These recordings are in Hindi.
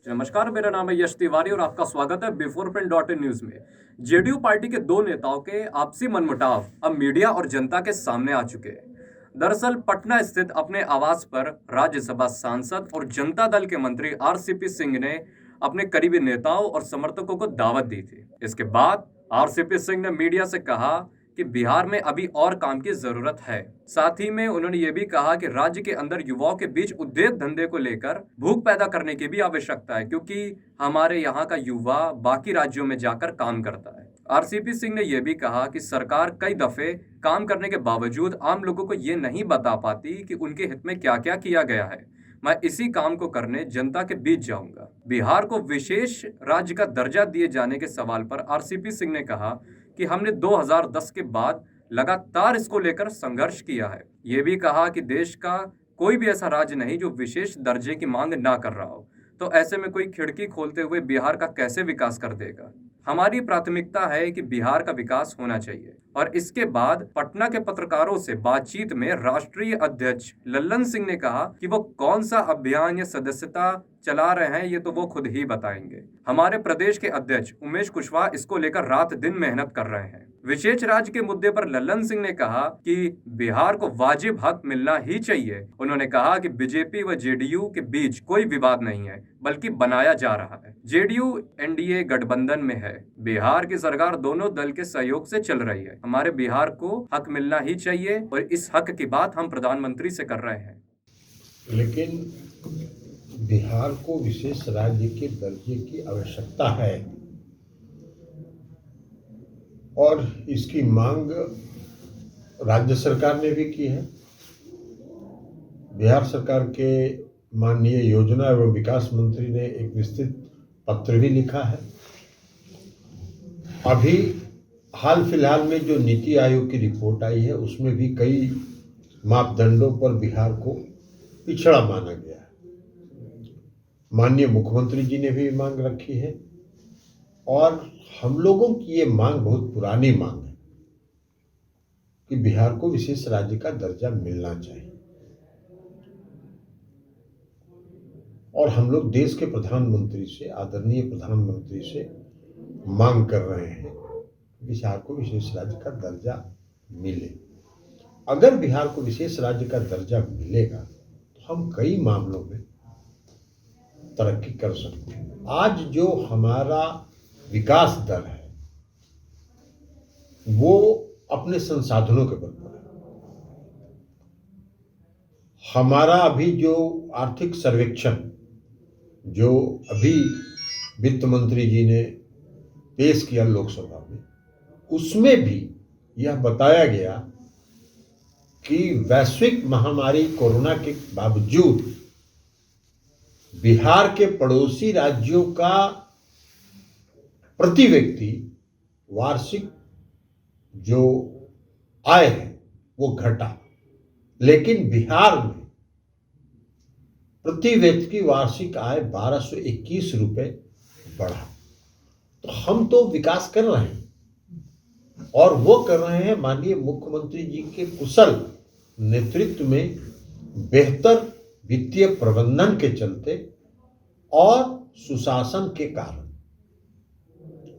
नमस्कार, मेरा नाम है यश तिवारी और आपका स्वागत है before print dot in news में। जेडीयू पार्टी के दो नेताओं के आपसी मनमुटाव अब मीडिया और जनता के सामने आ चुके हैं। दरअसल पटना स्थित अपने आवास पर राज्यसभा सांसद और जनता दल के मंत्री आरसीपी सिंह ने अपने करीबी नेताओं और समर्थकों को दावत दी थी। इसके बाद आरसीपी सिंह ने मीडिया से कहा कि बिहार में अभी और काम की जरूरत है। साथ ही में उन्होंने ये भी कहा कि राज्य के अंदर युवाओं के बीच उद्योग धंधे को लेकर भूख पैदा करने की भी आवश्यकता है, क्योंकि हमारे यहाँ का युवा बाकी राज्यों में जाकर काम करता है। आरसीपी सिंह ने यह भी कहा कि सरकार कई दफे काम करने के बावजूद आम लोगों को ये नहीं बता पाती कि उनके हित में क्या क्या किया गया है। मैं इसी काम को करने जनता के बीच जाऊंगा। बिहार को विशेष राज्य का दर्जा दिए जाने के सवाल पर आरसीपी सिंह ने कहा कि हमने 2010 के बाद लगातार इसको लेकर संघर्ष किया है। ये भी कहा कि देश का कोई भी ऐसा राज्य नहीं जो विशेष दर्जे की मांग ना कर रहा हो, तो ऐसे में कोई खिड़की खोलते हुए बिहार का कैसे विकास कर देगा। हमारी प्राथमिकता है कि बिहार का विकास होना चाहिए। और इसके बाद पटना के पत्रकारों से बातचीत में राष्ट्रीय अध्यक्ष लल्लन सिंह ने कहा कि वो कौन सा अभियान या सदस्यता चला रहे हैं ये तो वो खुद ही बताएंगे। हमारे प्रदेश के अध्यक्ष उमेश कुशवाहा इसको लेकर रात दिन मेहनत कर रहे हैं। विशेष राज्य के मुद्दे पर लल्लन सिंह ने कहा कि बिहार को वाजिब हक मिलना ही चाहिए। उन्होंने कहा कि बीजेपी व जेडीयू के बीच कोई विवाद नहीं है, बल्कि बनाया जा रहा है। जेडीयू एनडीए गठबंधन में है। बिहार की सरकार दोनों दल के सहयोग से चल रही है। हमारे बिहार को हक मिलना ही चाहिए और इस हक की बात हम प्रधानमंत्री से कर रहे हैं। लेकिन बिहार को विशेष राज्य के दर्जे की आवश्यकता है और इसकी मांग राज्य सरकार ने भी की है। बिहार सरकार के माननीय योजना एवं विकास मंत्री ने एक विस्तृत पत्र भी लिखा है। अभी हाल फिलहाल में जो नीति आयोग की रिपोर्ट आई है उसमें भी कई मापदंडों पर बिहार को पिछड़ा माना गया है। माननीय मुख्यमंत्री जी ने भी मांग रखी है और हम लोगों की ये मांग बहुत पुरानी मांग है कि बिहार को विशेष राज्य का दर्जा मिलना चाहिए। और हम लोग देश के प्रधानमंत्री से, आदरणीय प्रधानमंत्री से मांग कर रहे हैं बिहार को विशेष राज्य का दर्जा मिले। अगर बिहार को विशेष राज्य का दर्जा मिलेगा तो हम कई मामलों में तरक्की कर सकते हैं। आज जो हमारा विकास दर है वो अपने संसाधनों के बल पर है। हमारा अभी जो आर्थिक सर्वेक्षण जो अभी वित्त मंत्री जी ने पेश किया लोकसभा में, उसमें भी यह बताया गया कि वैश्विक महामारी कोरोना के बावजूद बिहार के पड़ोसी राज्यों का प्रति व्यक्ति वार्षिक जो आय है वो घटा, लेकिन बिहार में प्रति व्यक्ति की वार्षिक आय 1221 रुपए बढ़ा। तो हम तो विकास कर रहे हैं और वो कर रहे हैं माननीय मुख्यमंत्री जी के कुशल नेतृत्व में, बेहतर वित्तीय प्रबंधन के चलते और सुशासन के कारण।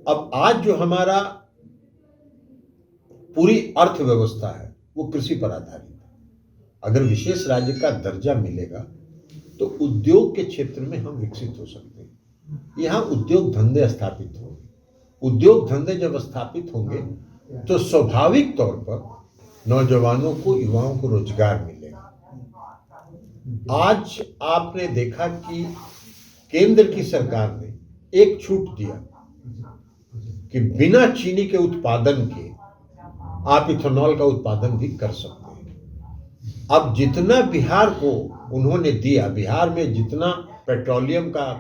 अब आज जो हमारा पूरी अर्थव्यवस्था है वो कृषि पर आधारित है। अगर विशेष राज्य का दर्जा मिलेगा तो उद्योग के क्षेत्र में हम विकसित हो सकते हैं। यहाँ उद्योग धंधे स्थापित होंगे। उद्योग धंधे जब स्थापित होंगे तो स्वाभाविक तौर पर नौजवानों को, युवाओं को रोजगार मिलेगा। आज आपने देखा कि केंद्र की सरकार ने एक छूट दिया कि बिना चीनी के उत्पादन के आप इथेनॉल का उत्पादन भी कर सकते हैं। अब जितना बिहार को उन्होंने दिया, बिहार में जितना पेट्रोलियम का,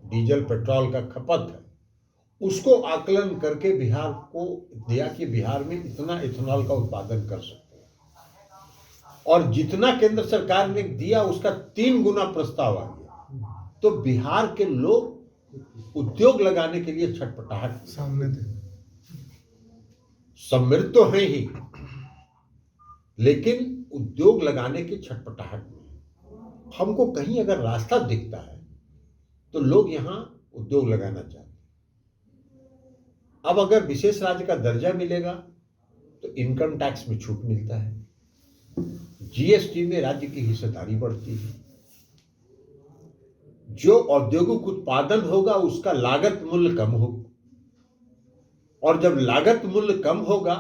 डीजल पेट्रोल का खपत है, उसको आकलन करके बिहार को दिया कि बिहार में इतना इथेनॉल का उत्पादन कर सकते हैं। और जितना केंद्र सरकार ने दिया उसका 3 गुना प्रस्ताव आ गया। तो बिहार के लोग उद्योग लगाने के लिए छटपटाहट सामने थे। समृद्ध तो है ही, लेकिन उद्योग लगाने की छटपटाहट में हमको कहीं अगर रास्ता दिखता है तो लोग यहाँ उद्योग लगाना चाहते हैं। अब अगर विशेष राज्य का दर्जा मिलेगा तो इनकम टैक्स में छूट मिलता है, जीएसटी में राज्य की हिस्सेदारी बढ़ती है, जो औद्योगिक उत्पादन होगा उसका लागत मूल्य कम होगा, और जब लागत मूल्य कम होगा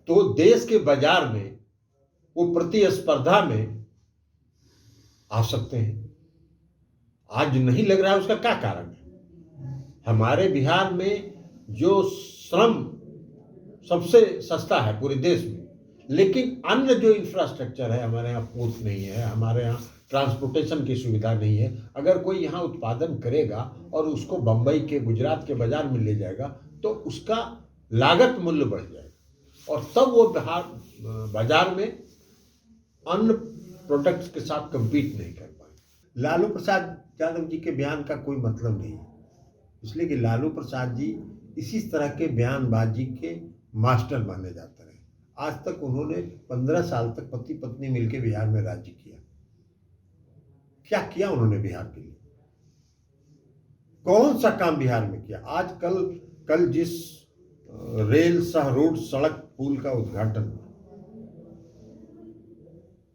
तो देश के बाजार में वो प्रतिस्पर्धा में आ सकते हैं। आज नहीं लग रहा है, उसका क्या कारण है? हमारे बिहार में जो श्रम सबसे सस्ता है पूरे देश में, लेकिन अन्य जो इंफ्रास्ट्रक्चर है, हमारे यहाँ पोर्ट नहीं है, हमारे यहाँ ट्रांसपोर्टेशन की सुविधा नहीं है। अगर कोई यहाँ उत्पादन करेगा और उसको बंबई के, गुजरात के बाजार में ले जाएगा तो उसका लागत मूल्य बढ़ जाएगा, और तब वो बाजार में अन्य प्रोडक्ट्स के साथ compete नहीं कर पाए। लालू प्रसाद यादव जी के बयान का कोई मतलब नहीं है, इसलिए कि लालू प्रसाद जी इसी तरह के बयानबाजी के मास्टर माने जाते रहे। आज तक उन्होंने 15 साल तक पति पत्नी मिलकर बिहार में राज्य किया। क्या किया उन्होंने बिहार के लिए? कौन सा काम बिहार में किया? आज कल जिस रेल सह रोड सड़क पुल का उद्घाटन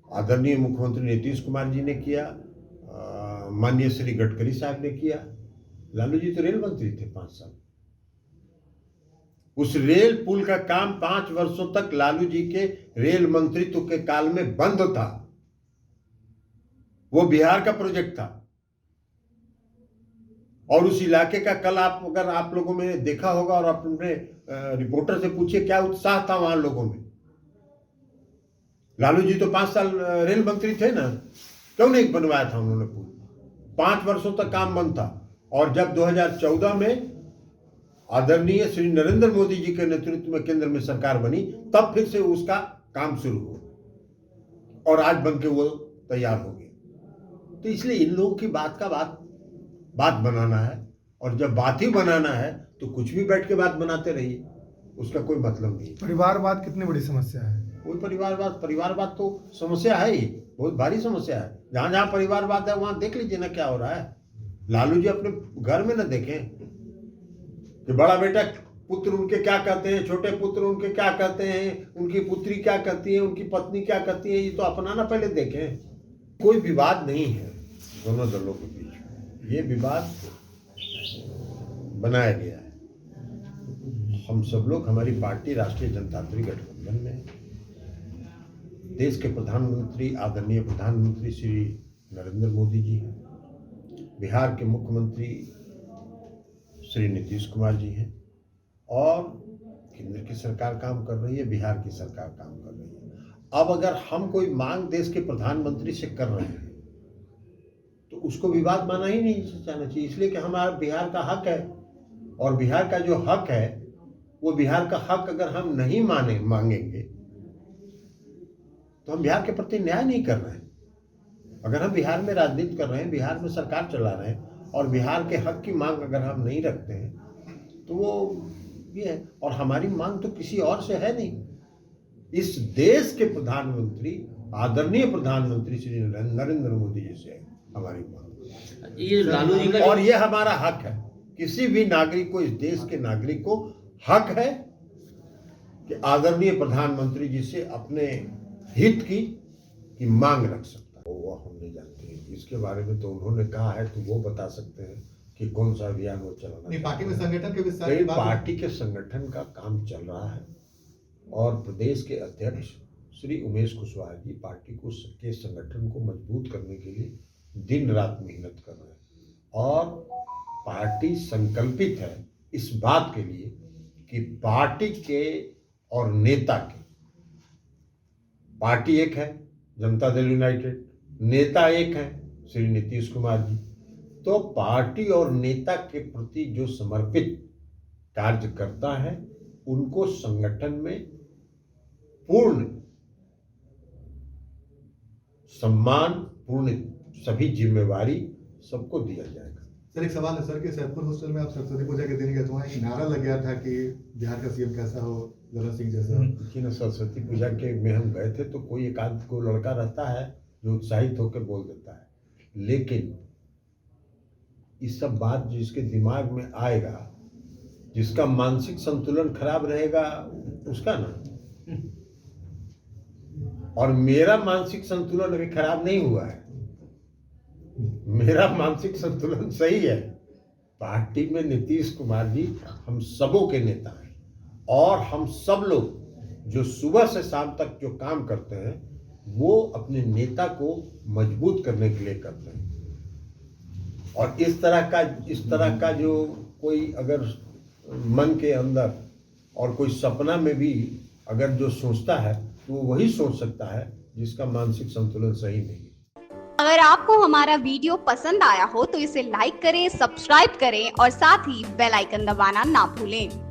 आदरणीय मुख्यमंत्री नीतीश कुमार जी ने किया, माननीय श्री गडकरी साहब ने किया। लालू जी तो रेल मंत्री थे 5 साल। उस रेल पुल का काम 5 वर्षों तक लालू जी के रेल मंत्रित्व के काल में बंद था। वो बिहार का प्रोजेक्ट था, और उस इलाके का कल अगर आप लोगों में देखा होगा और अपने रिपोर्टर से पूछिए क्या उत्साह था वहां लोगों में। लालू जी तो 5 साल रेल मंत्री थे ना, क्यों नहीं बनवाया था उन्होंने पुल? 5 वर्षों तक काम बंद था, और जब 2014 में आदरणीय श्री नरेंद्र मोदी जी के नेतृत्व में केंद्र में सरकार बनी, तब फिर से उसका काम शुरू हुआ, और आज बनके वो तैयार हो गया। तो इसलिए इन लोगों की बात बनाना है, और जब बात ही बनाना है तो कुछ भी बैठ के बात बनाते रहिए, उसका कोई मतलब नहीं। परिवारवाद कितनी बड़ी समस्या है? कोई परिवारवाद तो समस्या है ही, बहुत भारी समस्या है। जहां जहां परिवारवाद है वहां देख लीजिए ना क्या हो रहा है। लालू जी अपने घर में ना देखें कि बड़ा बेटा पुत्र उनके क्या कहते हैं, छोटे पुत्र उनके क्या कहते हैं, उनकी पुत्री क्या करती है, उनकी पत्नी क्या करती है, ये तो अपनाना पहले देखें। कोई विवाद नहीं है दोनों दलों के बीच में, ये विवाद बनाया गया है। हम सब लोग, हमारी पार्टी राष्ट्रीय जनतांत्रिक गठबंधन में, देश के प्रधानमंत्री आदरणीय प्रधानमंत्री श्री नरेंद्र मोदी जी हैं, बिहार के मुख्यमंत्री श्री नीतीश कुमार जी हैं, और केंद्र की सरकार काम कर रही है, बिहार की सरकार काम कर रही है। अब अगर हम कोई मांग देश के प्रधानमंत्री से कर रहे हैं तो उसको विवाद माना ही नहीं जाना चाहिए, इसलिए कि हमारा बिहार का हक है, और बिहार का जो हक है वो बिहार का हक अगर हम नहीं मांगेंगे तो हम बिहार के प्रति न्याय नहीं कर रहे हैं। अगर हम बिहार में राजनीति कर रहे हैं, बिहार में सरकार चला रहे हैं, और बिहार के हक की मांग अगर हम नहीं रखते हैं तो वो ये है। और हमारी मांग तो किसी और से है नहीं, इस देश के प्रधानमंत्री आदरणीय प्रधानमंत्री श्री नरेंद्र मोदी जी से हमारी मांग। ये लालू जी का, और ये हमारा हक है, किसी भी नागरिक को, इस देश के नागरिक को हक है कि आदरणीय प्रधानमंत्री जी से अपने हित की मांग रख सकता है। वो हम नहीं जानते हैं, इसके बारे में तो उन्होंने कहा है, तो वो बता सकते हैं कि कौन सा अभियान वो चलाना। नहीं, पार्टी में संगठन के विस्तार की बात, पार्टी के संगठन का काम चल रहा है, और प्रदेश के अध्यक्ष श्री उमेश कुशवाहा जी पार्टी के संगठन को मजबूत करने के लिए दिन रात मेहनत कर रहे हैं, और पार्टी संकल्पित है इस बात के लिए कि पार्टी के और नेता के, पार्टी एक है जनता दल यूनाइटेड, नेता एक है श्री नीतीश कुमार जी, तो पार्टी और नेता के प्रति जो समर्पित कार्य करता है उनको संगठन में पूर्ण सम्मान, पूर्ण सभी जिम्मेवारी सबको दिया जाएगा। सर एक सवाल है सर कि सैदपुर हॉस्टल में आप सरस्वती पूजा के दिन गए तो वहाँ एक नारा लग गया था कि बिहार का सीएम कैसा हो, जरा सिंह जैसा हो। लेकिन सरस्वती पूजा के में हम गए थे तो कोई एक आध को लड़का रहता है जो उत्साहित होकर बोल देता है, लेकिन इस सब बात जिसके दिमाग में आएगा, जिसका मानसिक संतुलन खराब रहेगा उसका ना। और मेरा मानसिक संतुलन अभी खराब नहीं हुआ है, मेरा मानसिक संतुलन सही है। पार्टी में नीतीश कुमार जी हम सबों के नेता हैं और हम सब लोग जो सुबह से शाम तक जो काम करते हैं वो अपने नेता को मजबूत करने के लिए करते हैं। और इस तरह का जो कोई अगर मन के अंदर और कोई सपना में भी अगर जो सोचता है तो वो वही सोच सकता है जिसका मानसिक संतुलन सही नहीं है। अगर आपको हमारा वीडियो पसंद आया हो तो इसे लाइक करें, सब्सक्राइब करें और साथ ही बेल आइकन दबाना ना भूलें।